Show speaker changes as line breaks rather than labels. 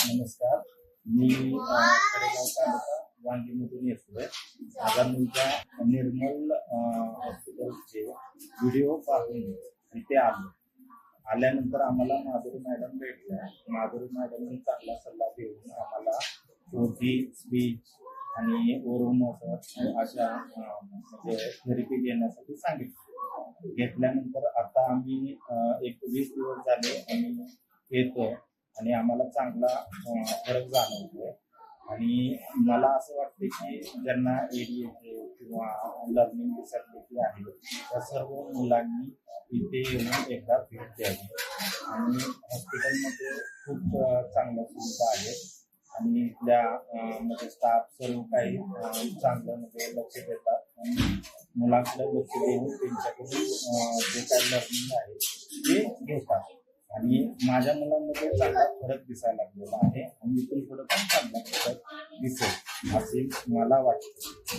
नमस्कार. मी कडेगाव तालुका वांगीमधून येतोय. माझा मुलगा निर्मल हॉस्पिटलचे व्हिडिओ पाहून आणि ते आल्यानंतर आम्हाला माधुरी मॅडम भेटल्या. माधुरी मॅडमने चांगला सल्ला देऊन आम्हाला ओटी, स्पीच आणि ओरोमोटर अशा म्हणजे थेरपी घेण्यासाठी सांगितलं. घेतल्यानंतर आता आम्ही 20 दिवस झाले आम्ही येतोय आणि आम्हाला चांगला फरक जाणवतोय. आणि मला असं वाटतं की ज्यांना ADHD किंवा लर्निंग डिसॅबिलिटी आहे त्या सर्व मुलांनी इथे येऊन एकदा भेट द्यावी. आणि हॉस्पिटलमध्ये खूप चांगल्या सुविधा आहेत आणि इथल्या म्हणजे स्टाफ सर्व काही चांगलं म्हणजे लक्ष देतात आणि मुलांकडे लक्ष देऊन त्यांच्याकडून जे काही लर्निंग आहे ते घेतात. आणि माझ्या मुलांमध्ये चांगला फरक दिसायला लागलेला आहे आणि इथून पुढे पण चांगला फरक दिसेल असे मला वाटते.